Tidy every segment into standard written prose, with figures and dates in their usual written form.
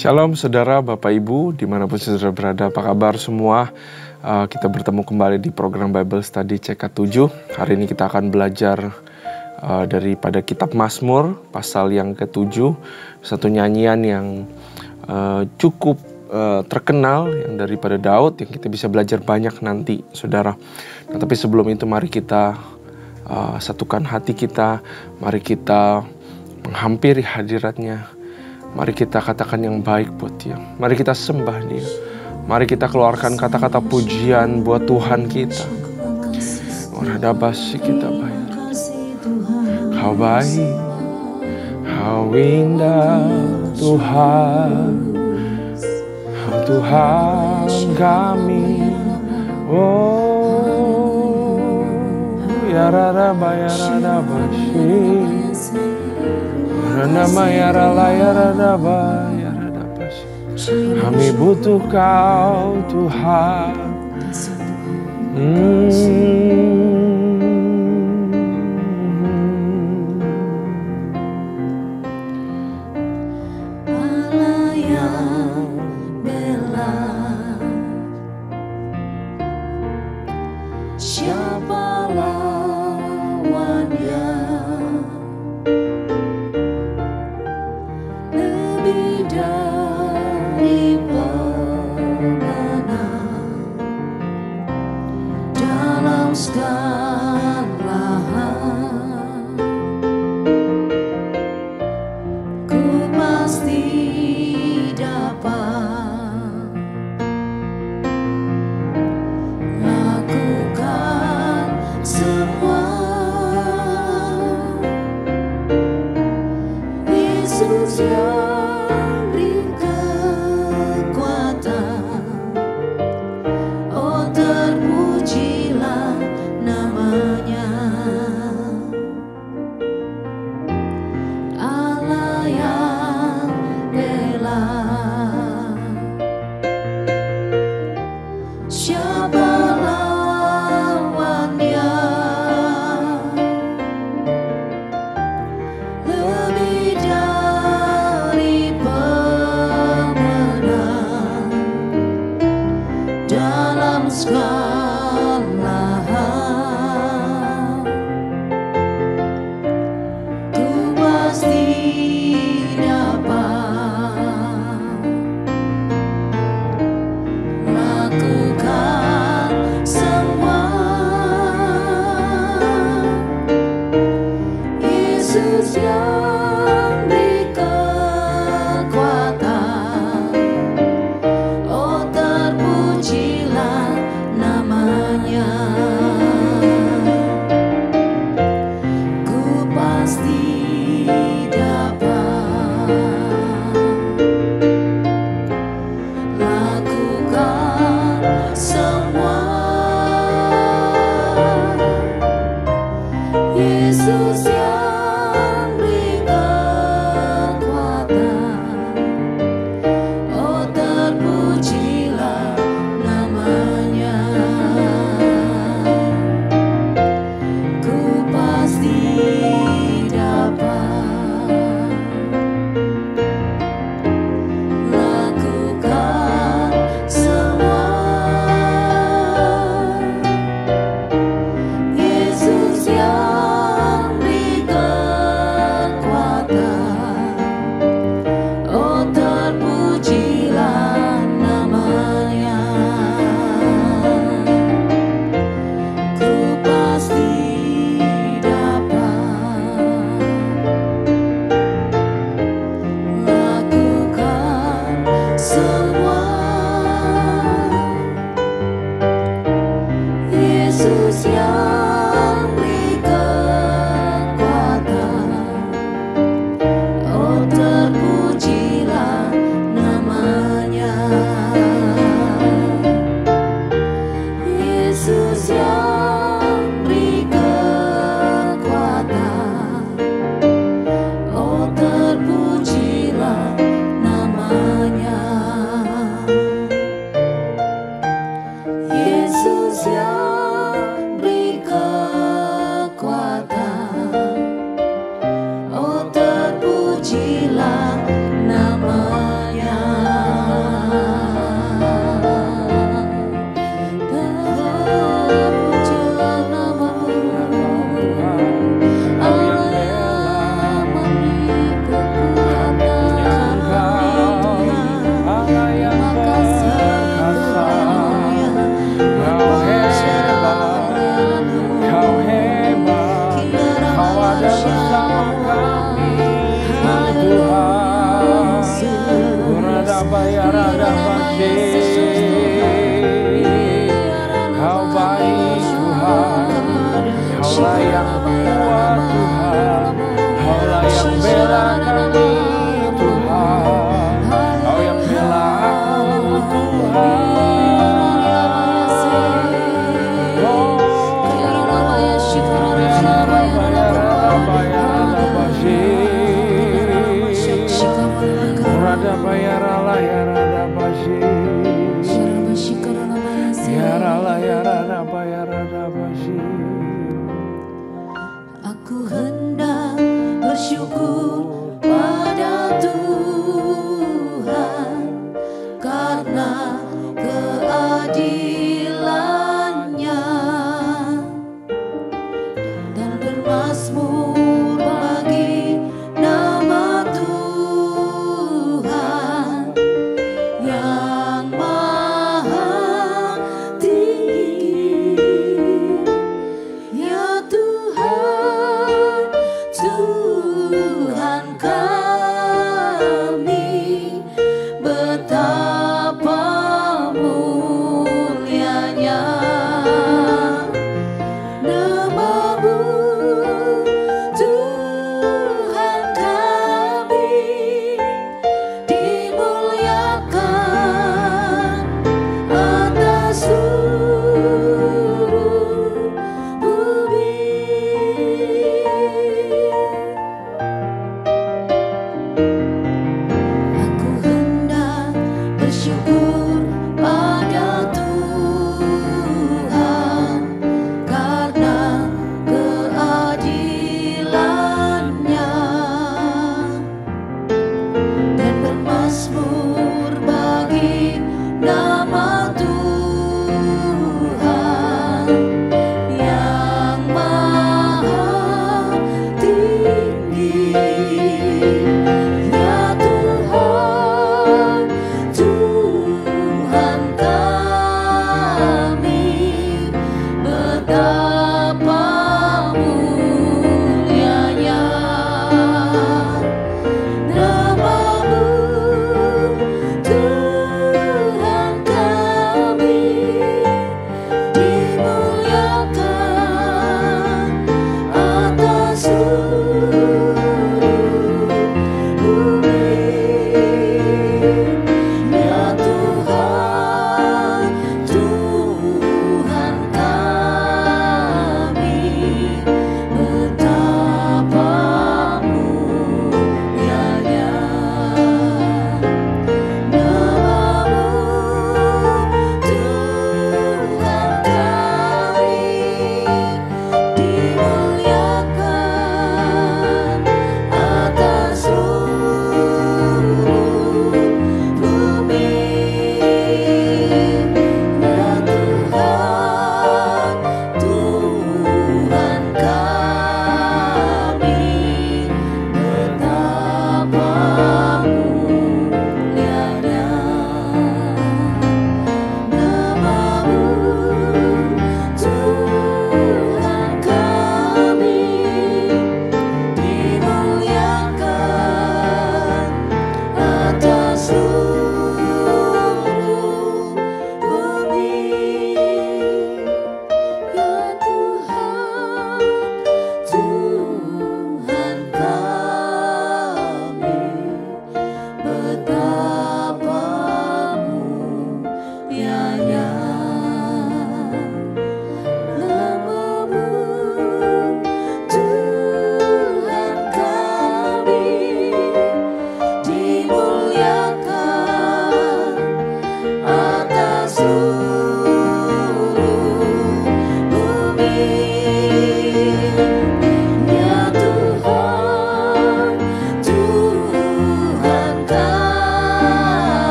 Shalom saudara, Bapak Ibu, dimanapun saudara berada, apa kabar semua? Kita bertemu kembali di program Bible Study CK7. Hari ini kita akan belajar daripada kitab Mazmur, pasal yang ke-7. Satu nyanyian yang cukup terkenal, yang daripada Daud, yang kita bisa belajar banyak nanti, saudara. Nah, tapi sebelum itu mari kita satukan hati kita, mari kita menghampiri hadiratnya. Mari kita katakan yang baik buat Dia. Mari kita sembah Dia. Mari kita keluarkan kata-kata pujian buat Tuhan kita. Oradabasi kita baik. Kau baik, kau indah Tuhan. Kau Tuhan kami. Oh, ya radaba ya radabasi. Nama ya rala ya radaba ya radabas. Kami butuh Kau Tuhan. Allah yang bela, siapa lawannya? Lebih dari pemenang dalam segala hal, ku pasti dapat lakukan semua. Yesus yang beri kekuatan, oh terpujilah namanya. Allah yang rada bayarala ya rada basi. Ya rala ya rada bayarada basi. Aku hendak bersyukur pada Tuhan karena keadilannya dan bermazmur bagi nama Tuhan yang maha tinggi. Ya Tuhan, Tuhan kami, betapa mulianya nama-Mu, Tuhan kami, dimuliakan atas seluruh bumi. Aku hendak bersyukur pada Tuhan karena keadilannya dan bermazmur bagi nama Tuhan yang maha tinggi. Ya Tuhan, Tuhan kami, betapa mulianya nama-Mu,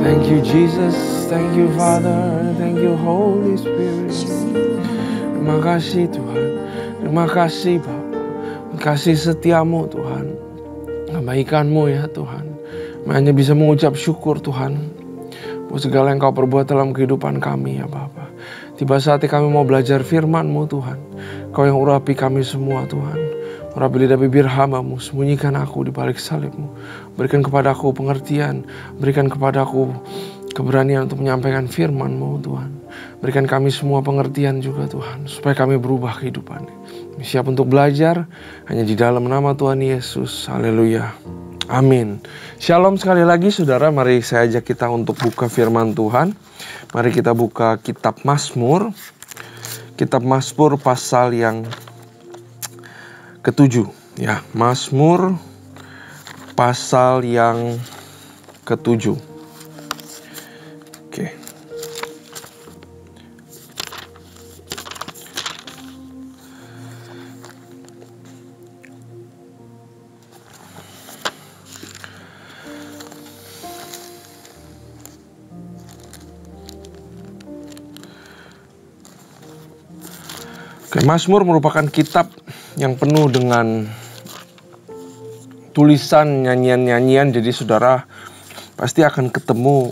Thank you Jesus, thank you Father, thank you Holy Spirit. Terima kasih Tuhan, terima kasih Bapa, kasih setiamu Tuhan, kebaikanmu ya Tuhan. Kami hanya bisa mengucap syukur Tuhan buat segala yang kau perbuat dalam kehidupan kami ya Bapa. Tiba saatnya kami mau belajar firman-Mu Tuhan. Kau yang urapi kami semua Tuhan. Urapi lidah bibir hamba-Mu, sembunyikan aku di balik salib-Mu. Berikan kepadaku pengertian, berikan kepadaku keberanian untuk menyampaikan firman-Mu Tuhan. Berikan kami semua pengertian juga Tuhan, supaya kami berubah kehidupannya. Kami siap untuk belajar hanya di dalam nama Tuhan Yesus. Haleluya. Amin. Shalom sekali lagi saudara, mari saya ajak kita untuk buka firman Tuhan. Mari kita buka kitab Mazmur. Kitab Mazmur pasal yang ke-7 ya. Mazmur pasal yang ke-7. Oke. Mazmur merupakan kitab yang penuh dengan tulisan nyanyian-nyanyian. Jadi saudara pasti akan ketemu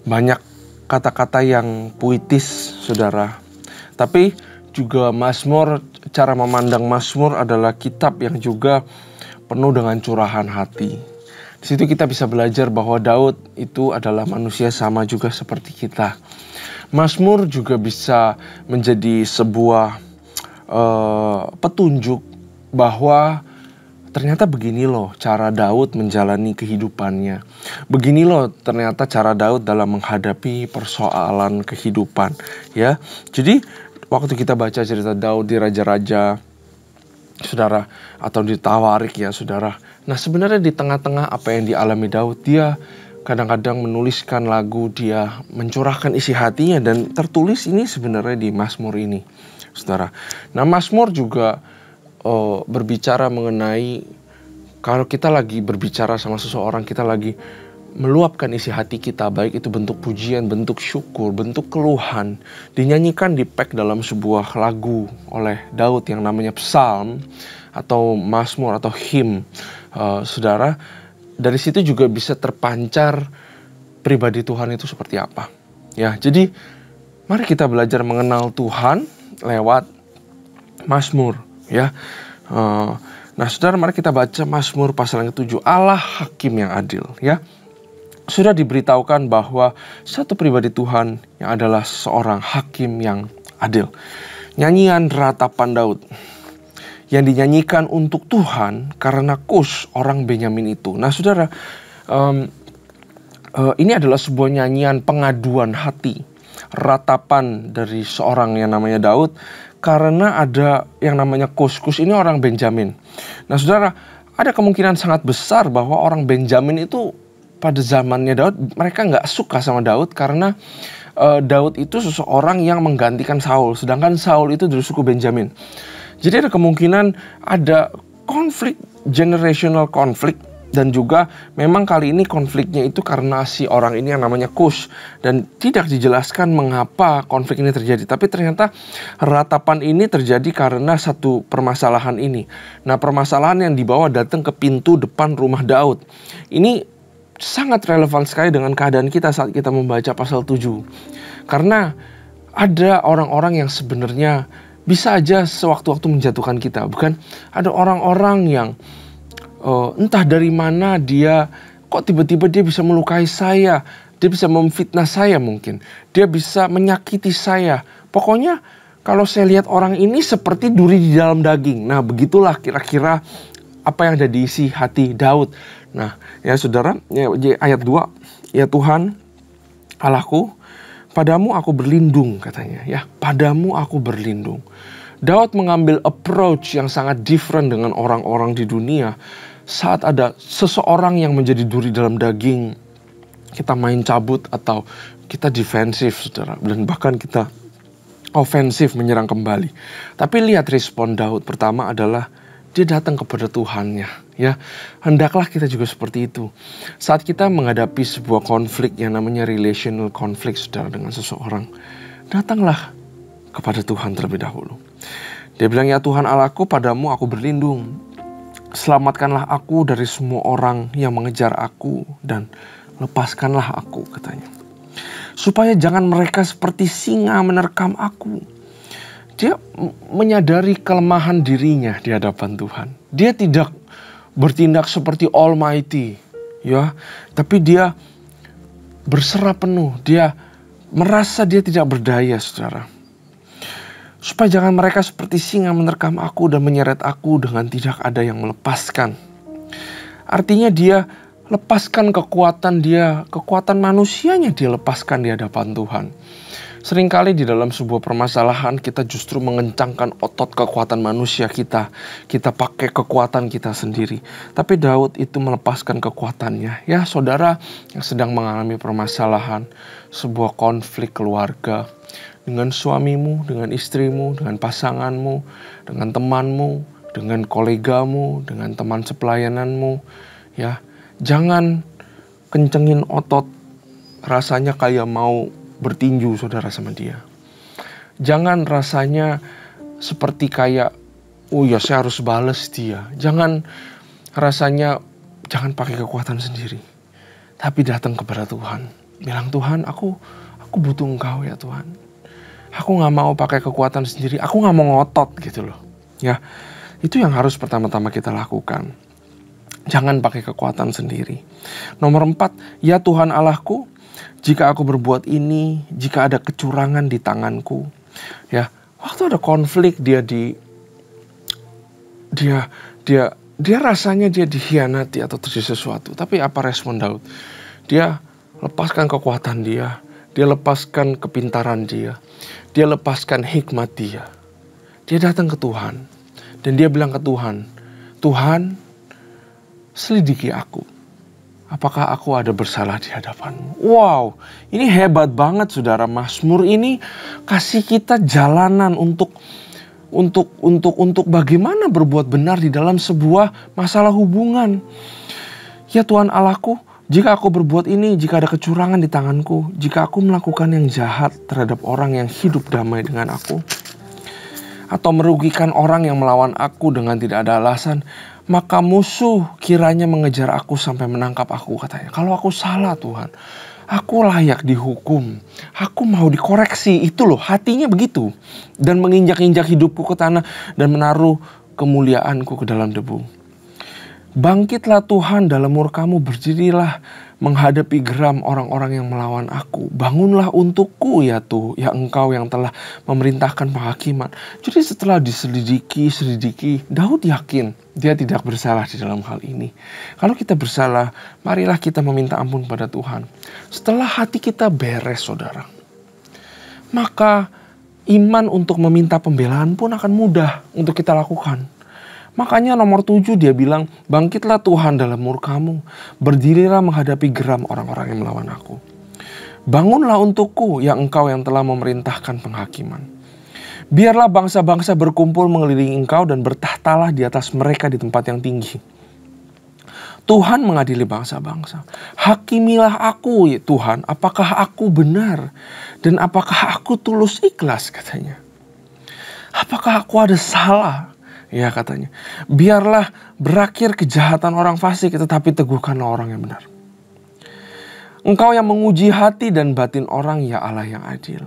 banyak kata-kata yang puitis saudara. Tapi juga Mazmur, cara memandang Mazmur adalah kitab yang juga penuh dengan curahan hati. Di situ kita bisa belajar bahwa Daud itu adalah manusia sama juga seperti kita. Mazmur juga bisa menjadi sebuah petunjuk bahwa ternyata begini loh cara Daud menjalani kehidupannya. Begini loh ternyata cara Daud dalam menghadapi persoalan kehidupan. Ya, jadi waktu kita baca cerita Daud di Raja-Raja, saudara, atau di Tawarik ya saudara. Nah sebenarnya di tengah-tengah apa yang dialami Daud, dia kadang-kadang menuliskan lagu, dia mencurahkan isi hatinya, dan tertulis ini sebenarnya di Mazmur ini, saudara. Nah, Mazmur juga berbicara mengenai kalau kita lagi berbicara sama seseorang, kita lagi meluapkan isi hati kita, baik itu bentuk pujian, bentuk syukur, bentuk keluhan, dinyanyikan di pack dalam sebuah lagu oleh Daud yang namanya psalm atau Mazmur atau hymn, saudara. Dari situ juga bisa terpancar pribadi Tuhan itu seperti apa. Ya, jadi mari kita belajar mengenal Tuhan lewat Mazmur. Ya, nah saudara, mari kita baca Mazmur pasal yang ke-7. Allah Hakim yang adil. Ya, sudah diberitahukan bahwa satu pribadi Tuhan yang adalah seorang Hakim yang adil. Nyanyian ratapan Daud yang dinyanyikan untuk Tuhan karena Kus orang Benyamin itu. Nah saudara, ini adalah sebuah nyanyian pengaduan hati, ratapan dari seorang yang namanya Daud karena ada yang namanya Kus. Kus ini orang Benjamin. Nah saudara, ada kemungkinan sangat besar bahwa orang Benjamin itu pada zamannya Daud, mereka nggak suka sama Daud karena Daud itu seseorang yang menggantikan Saul, sedangkan Saul itu dari suku Benjamin. Jadi ada kemungkinan ada konflik, generational konflik, dan juga memang kali ini konfliknya itu karena si orang ini yang namanya Kus, dan tidak dijelaskan mengapa konflik ini terjadi. Tapi ternyata ratapan ini terjadi karena satu permasalahan ini. Nah, permasalahan yang dibawa datang ke pintu depan rumah Daud. Ini sangat relevan sekali dengan keadaan kita saat kita membaca pasal 7. Karena ada orang-orang yang sebenarnya bisa aja sewaktu-waktu menjatuhkan kita, bukan? Ada orang-orang yang entah dari mana dia, kok tiba-tiba dia bisa melukai saya, dia bisa memfitnah saya mungkin, dia bisa menyakiti saya. Pokoknya kalau saya lihat orang ini seperti duri di dalam daging. Nah begitulah kira-kira apa yang ada di isi hati Daud. Nah ya saudara, ya, ayat 2, ya Tuhan Allahku, padamu aku berlindung, katanya ya, padamu aku berlindung. Daud mengambil approach yang sangat different dengan orang-orang di dunia. Saat ada seseorang yang menjadi duri dalam daging, kita main cabut atau kita defensif, saudara, dan bahkan kita ofensif menyerang kembali. Tapi lihat respon Daud. Pertama adalah dia datang kepada Tuhannya, Ya, hendaklah kita juga seperti itu. Saat kita menghadapi sebuah konflik yang namanya relational conflict, saudara, dengan seseorang, datanglah kepada Tuhan terlebih dahulu. Dia bilang, ya Tuhan Allahku, padamu aku berlindung. Selamatkanlah aku dari semua orang yang mengejar aku dan lepaskanlah aku, katanya. Supaya jangan mereka seperti singa menerkam aku. Dia menyadari kelemahan dirinya di hadapan Tuhan. Dia tidak bertindak seperti Almighty, ya, tapi dia berserah penuh. Dia merasa dia tidak berdaya, saudara. Supaya jangan mereka seperti singa menerkam aku dan menyeret aku dengan tidak ada yang melepaskan. Artinya dia lepaskan kekuatan dia, kekuatan manusianya dia lepaskan di hadapan Tuhan. Seringkali di dalam sebuah permasalahan kita justru mengencangkan otot kekuatan manusia kita. Kita pakai kekuatan kita sendiri. Tapi Daud itu melepaskan kekuatannya. Ya, saudara yang sedang mengalami permasalahan, sebuah konflik keluarga dengan suamimu, dengan istrimu, dengan pasanganmu, dengan temanmu, dengan kolegamu, dengan teman sepelayananmu, ya, jangan kencengin otot rasanya kayak mau bertinju, saudara, sama dia. Jangan rasanya seperti kayak, oh ya saya harus balas dia. Jangan rasanya, jangan pakai kekuatan sendiri. Tapi datang kepada Tuhan. Bilang, Tuhan, aku butuh Engkau ya Tuhan. Aku gak mau pakai kekuatan sendiri. Aku gak mau ngotot gitu loh. Ya, itu yang harus pertama-tama kita lakukan. Jangan pakai kekuatan sendiri. Nomor 4, ya Tuhan Allahku, jika aku berbuat ini, jika ada kecurangan di tanganku. Ya, waktu ada konflik dia rasanya dia dikhianati atau terjadi sesuatu. Tapi apa respon Daud? Dia lepaskan kekuatan dia lepaskan kepintaran dia lepaskan hikmat dia. Dia datang ke Tuhan dan dia bilang ke Tuhan, Tuhan, selidiki aku. Apakah aku ada bersalah di hadapan-Mu? Wow, ini hebat banget, saudara. Mazmur ini kasih kita jalanan untuk bagaimana berbuat benar di dalam sebuah masalah hubungan. Ya Tuhan Allahku, jika aku berbuat ini, jika ada kecurangan di tanganku, jika aku melakukan yang jahat terhadap orang yang hidup damai dengan aku, atau merugikan orang yang melawan aku dengan tidak ada alasan, maka musuh kiranya mengejar aku sampai menangkap aku, katanya. Kalau aku salah Tuhan, aku layak dihukum, aku mau dikoreksi. Itu loh, hatinya begitu. Dan menginjak-injak hidupku ke tanah dan menaruh kemuliaanku ke dalam debu. Bangkitlah Tuhan dalam murka-Mu, berdirilah menghadapi geram orang-orang yang melawan aku. Bangunlah untukku ya Engkau yang telah memerintahkan penghakiman. Jadi setelah diselidiki, Daud yakin dia tidak bersalah di dalam hal ini. Kalau kita bersalah, marilah kita meminta ampun pada Tuhan. Setelah hati kita beres, saudara, maka iman untuk meminta pembelaan pun akan mudah untuk kita lakukan. Makanya nomor 7 dia bilang, bangkitlah Tuhan dalam murka-Mu, berdirilah menghadapi geram orang-orang yang melawan aku. Bangunlah untukku ya Engkau yang telah memerintahkan penghakiman. Biarlah bangsa-bangsa berkumpul mengelilingi Engkau dan bertahtalah di atas mereka di tempat yang tinggi. Tuhan mengadili bangsa-bangsa. Hakimilah aku ya Tuhan, apakah aku benar dan apakah aku tulus ikhlas, katanya. Apakah aku ada salah? Ya, katanya, biarlah berakhir kejahatan orang fasik, tetapi teguhkanlah orang yang benar. Engkau yang menguji hati dan batin orang, ya Allah yang adil.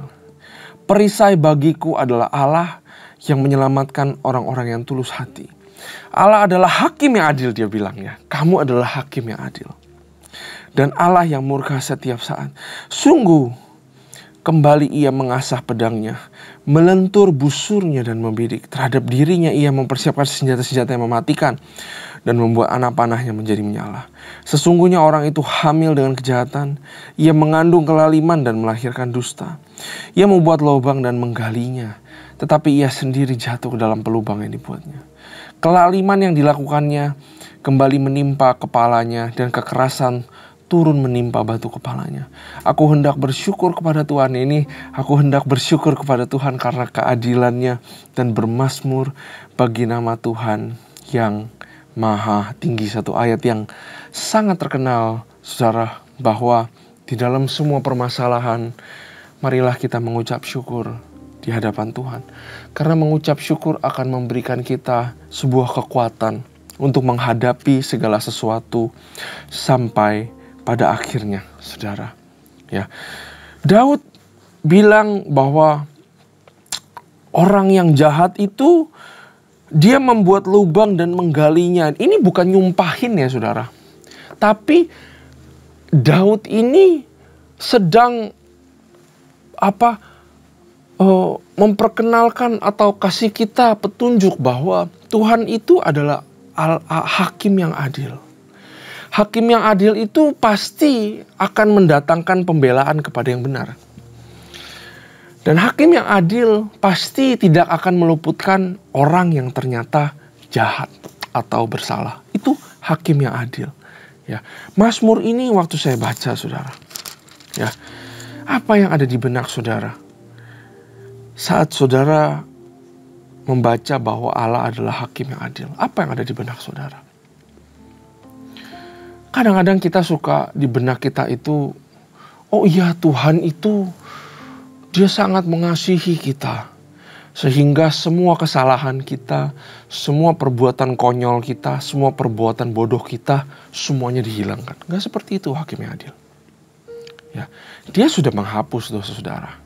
Perisai bagiku adalah Allah yang menyelamatkan orang-orang yang tulus hati. Allah adalah hakim yang adil, dia bilang ya. Kamu adalah hakim yang adil. Dan Allah yang murka setiap saat. Sungguh, kembali ia mengasah pedangnya, melentur busurnya dan membidik. Terhadap dirinya ia mempersiapkan senjata-senjata yang mematikan dan membuat anak panahnya menjadi menyala. Sesungguhnya orang itu hamil dengan kejahatan. Ia mengandung kelaliman dan melahirkan dusta. Ia membuat lubang dan menggalinya, tetapi ia sendiri jatuh ke dalam pelubang yang dibuatnya. Kelaliman yang dilakukannya kembali menimpa kepalanya dan kekerasan turun menimpa batu kepalanya. Aku hendak bersyukur kepada Tuhan ini. Aku hendak bersyukur kepada Tuhan karena keadilannya dan bermazmur bagi nama Tuhan yang Maha Tinggi. Satu ayat yang sangat terkenal, saudara, bahwa di dalam semua permasalahan, marilah kita mengucap syukur di hadapan Tuhan. Karena mengucap syukur akan memberikan kita sebuah kekuatan untuk menghadapi segala sesuatu sampai pada akhirnya, saudara. Ya, Daud bilang bahwa orang yang jahat itu dia membuat lubang dan menggalinya. Ini bukan nyumpahin ya, saudara. Tapi Daud ini sedang memperkenalkan atau kasih kita petunjuk bahwa Tuhan itu adalah hakim yang adil. Hakim yang adil itu pasti akan mendatangkan pembelaan kepada yang benar. Dan hakim yang adil pasti tidak akan meluputkan orang yang ternyata jahat atau bersalah. Itu hakim yang adil. Ya, Mazmur ini waktu saya baca, saudara, ya, apa yang ada di benak saudara saat saudara membaca bahwa Allah adalah hakim yang adil? Apa yang ada di benak saudara? Kadang-kadang kita suka di benak kita itu, oh iya, Tuhan itu Dia sangat mengasihi kita. Sehingga semua kesalahan kita, semua perbuatan konyol kita, semua perbuatan bodoh kita, semuanya dihilangkan. Gak seperti itu hakim yang adil. Ya, Dia sudah menghapus dosa saudara.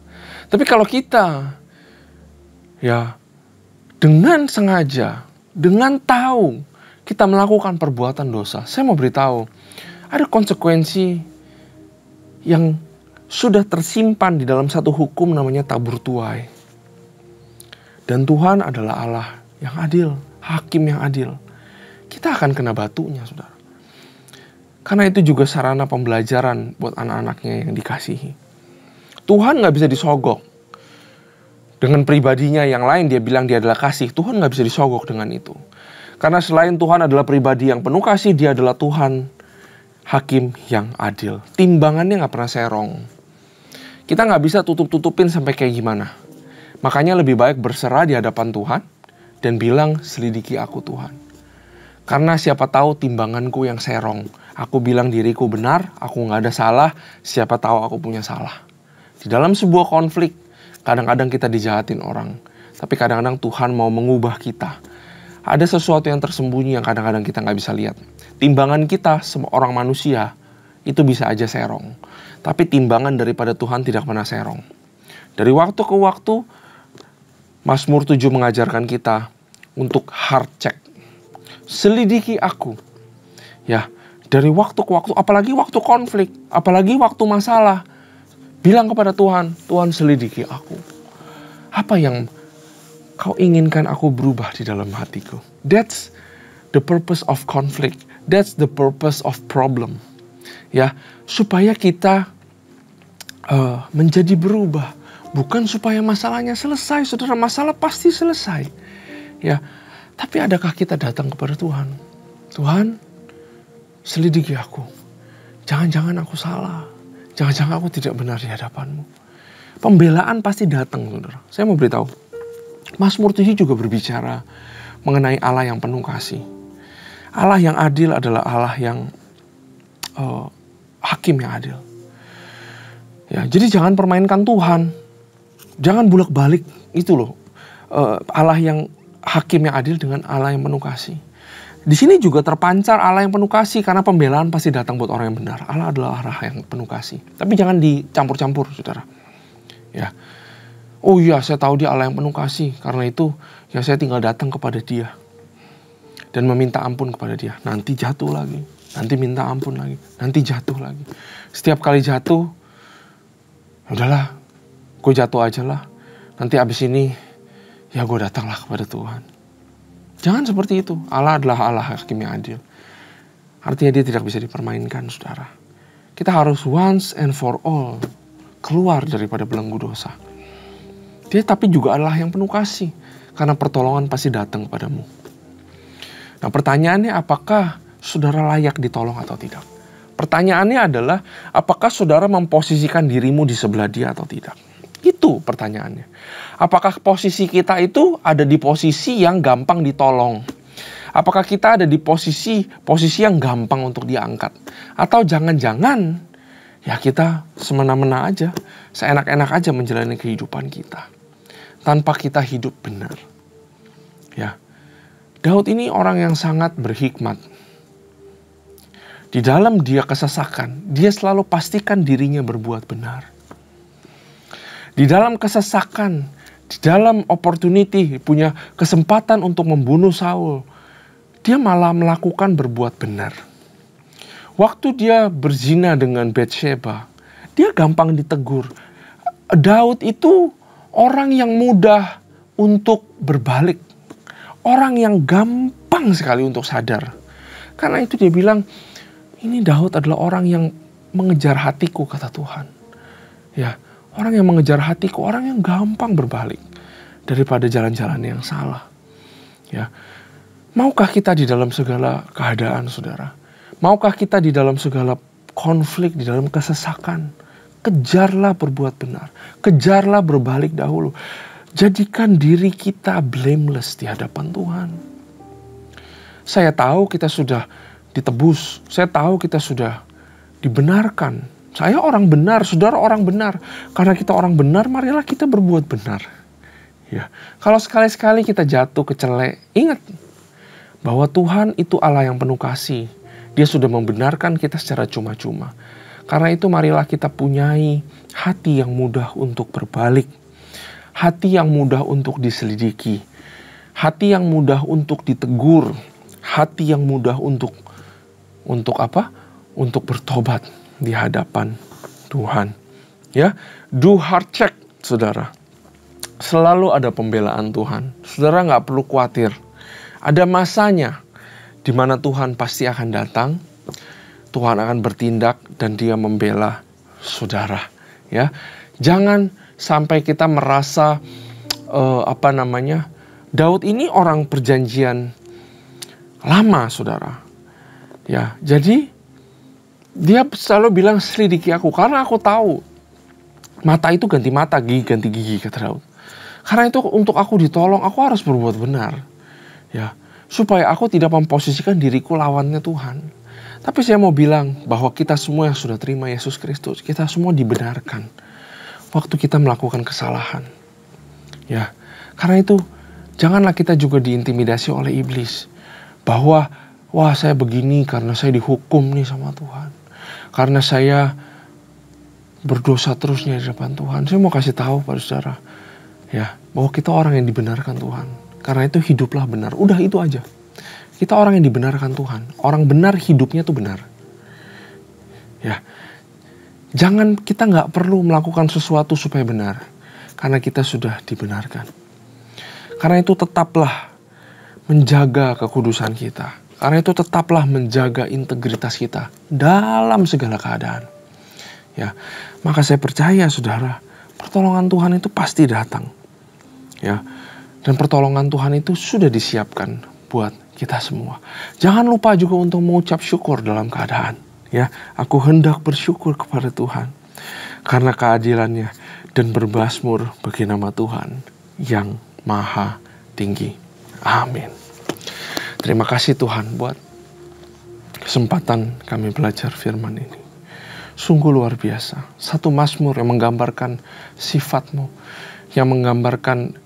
Tapi kalau kita, ya, dengan sengaja, dengan tahu kita melakukan perbuatan dosa, saya mau beritahu, ada konsekuensi yang sudah tersimpan di dalam satu hukum namanya tabur tuai. Dan Tuhan adalah Allah yang adil, hakim yang adil. Kita akan kena batunya, saudara. Karena itu juga sarana pembelajaran buat anak-anaknya yang dikasihi. Tuhan gak bisa disogok. Dengan pribadinya yang lain dia bilang dia adalah kasih. Tuhan gak bisa disogok dengan itu. Karena selain Tuhan adalah pribadi yang penuh kasih, Dia adalah Tuhan hakim yang adil. Timbangannya gak pernah serong. Kita gak bisa tutup-tutupin sampai kayak gimana. Makanya lebih baik berserah di hadapan Tuhan dan bilang, selidiki aku Tuhan. Karena siapa tahu timbanganku yang serong. Aku bilang diriku benar, aku gak ada salah, siapa tahu aku punya salah. Di dalam sebuah konflik, kadang-kadang kita dijahatin orang. Tapi kadang-kadang Tuhan mau mengubah kita. Ada sesuatu yang tersembunyi yang kadang-kadang kita gak bisa lihat. Timbangan kita, semua orang manusia, itu bisa aja serong. Tapi timbangan daripada Tuhan tidak pernah serong. Dari waktu ke waktu, Mazmur 7 mengajarkan kita untuk heart check. Selidiki aku. Ya, dari waktu ke waktu, apalagi waktu konflik, apalagi waktu masalah, bilang kepada Tuhan, Tuhan selidiki aku. Apa yang kau inginkan aku berubah di dalam hatiku? That's the purpose of conflict. That's the purpose of problem. Ya, supaya kita menjadi berubah. Bukan supaya masalahnya selesai, saudara. Masalah pasti selesai. Ya, tapi adakah kita datang kepada Tuhan? Tuhan, selidiki aku. Jangan-jangan aku salah. Jangan-jangan aku tidak benar di hadapan-Mu. Pembelaan pasti datang, saudara. Saya mau beritahu. Mazmur 7 juga berbicara mengenai Allah yang penuh kasih. Allah yang adil adalah Allah yang hakim yang adil. Ya, jadi jangan permainkan Tuhan. Jangan bulak-balik itu loh. Allah yang hakim yang adil dengan Allah yang penuh kasih. Di sini juga terpancar Allah yang penuh kasih karena pembelaan pasti datang buat orang yang benar. Allah adalah Allah yang penuh kasih. Tapi jangan dicampur-campur, saudara. Ya. Oh iya, saya tahu Dia Allah yang penuh kasih. Karena itu, ya saya tinggal datang kepada Dia dan meminta ampun kepada Dia. Nanti jatuh lagi. Nanti minta ampun lagi. Nanti jatuh lagi. Setiap kali jatuh, udahlah, gue jatuh aja lah. Nanti abis ini, ya gue datanglah kepada Tuhan. Jangan seperti itu. Allah adalah Allah hakim yang adil. Artinya Dia tidak bisa dipermainkan, saudara. Kita harus once and for all keluar daripada belenggu dosa. Dia tapi juga Allah yang penuh kasih. Karena pertolongan pasti datang kepadamu. Nah, pertanyaannya, apakah saudara layak ditolong atau tidak? Pertanyaannya adalah, apakah saudara memposisikan dirimu di sebelah Dia atau tidak? Itu pertanyaannya. Apakah posisi kita itu ada di posisi yang gampang ditolong? Apakah kita ada di posisi yang gampang untuk diangkat? Atau jangan-jangan ya kita semena-mena aja, seenak-enak aja menjalani kehidupan kita tanpa kita hidup benar. Ya. Daud ini orang yang sangat berhikmat. Di dalam dia kesesakan, dia selalu pastikan dirinya berbuat benar. Di dalam kesesakan, di dalam opportunity, punya kesempatan untuk membunuh Saul, dia malah melakukan berbuat benar. Waktu dia berzina dengan Batsheba, dia gampang ditegur. Daud itu orang yang mudah untuk berbalik. Orang yang gampang sekali untuk sadar. Karena itu dia bilang, ini Daud adalah orang yang mengejar hatiku, kata Tuhan. Ya, orang yang mengejar hatiku, orang yang gampang berbalik daripada jalan-jalan yang salah. Ya, maukah kita di dalam segala keadaan, saudara? Maukah kita di dalam segala konflik, di dalam kesesakan? Kejarlah berbuat benar. Kejarlah berbalik dahulu. Jadikan diri kita blameless di hadapan Tuhan. Saya tahu kita sudah ditebus. Saya tahu kita sudah dibenarkan. Saya orang benar, saudara orang benar. Karena kita orang benar, marilah kita berbuat benar. Ya, kalau sekali-sekali kita jatuh kecelek, ingat bahwa Tuhan itu Allah yang penuh kasih. Dia sudah membenarkan kita secara cuma-cuma. Karena itu marilah kita punyai hati yang mudah untuk berbalik. Hati yang mudah untuk diselidiki. Hati yang mudah untuk ditegur. Hati yang mudah untuk apa? Untuk bertobat di hadapan Tuhan. Ya, do heart check, saudara. Selalu ada pembelaan Tuhan. Saudara nggak perlu khawatir. Ada masanya di mana Tuhan pasti akan datang, Tuhan akan bertindak dan dia membela saudara. Ya, jangan sampai kita merasa Daud ini orang perjanjian lama, saudara. Ya, jadi dia selalu bilang selidiki aku karena aku tahu mata itu ganti mata, gigi ganti gigi, kata Daud. Karena itu untuk aku ditolong, aku harus berbuat benar. Ya, supaya aku tidak memposisikan diriku lawannya Tuhan. Tapi saya mau bilang bahwa kita semua yang sudah terima Yesus Kristus, kita semua dibenarkan waktu kita melakukan kesalahan. Ya, karena itu janganlah kita juga diintimidasi oleh iblis. Bahwa, wah saya begini karena saya dihukum nih sama Tuhan. Karena saya berdosa terusnya di depan Tuhan. Saya mau kasih tahu pada saudara, ya, bahwa kita orang yang dibenarkan Tuhan. Karena itu hiduplah benar. Udah itu aja. Kita orang yang dibenarkan Tuhan. Orang benar hidupnya tuh benar. Ya, kita nggak perlu melakukan sesuatu supaya benar. Karena kita sudah dibenarkan. Karena itu tetaplah menjaga kekudusan kita. Karena itu tetaplah menjaga integritas kita dalam segala keadaan. Ya, maka saya percaya, saudara, pertolongan Tuhan itu pasti datang. Ya, dan pertolongan Tuhan itu sudah disiapkan buat kita semua. Jangan lupa juga untuk mengucap syukur dalam keadaan. Ya, aku hendak bersyukur kepada Tuhan karena keadilannya dan berbasmur bagi nama Tuhan yang maha tinggi. Amin. Terima kasih Tuhan buat kesempatan kami belajar firman ini. Sungguh luar biasa. Satu mazmur yang menggambarkan sifat-Mu, yang menggambarkan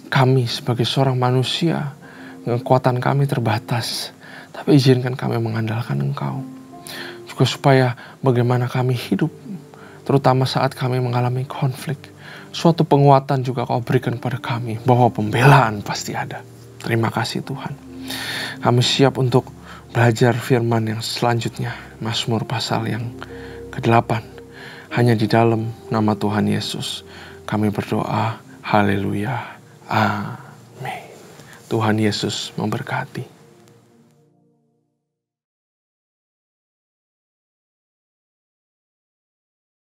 kami sebagai seorang manusia, kekuatan kami terbatas, tapi izinkan kami mengandalkan Engkau. Juga supaya bagaimana kami hidup, terutama saat kami mengalami konflik, suatu penguatan juga Kau berikan pada kami, bahwa pembelaan pasti ada. Terima kasih Tuhan. Kami siap untuk belajar firman yang selanjutnya, Mazmur pasal yang ke-8. Hanya di dalam nama Tuhan Yesus kami berdoa. Haleluya. Amin. Tuhan Yesus memberkati.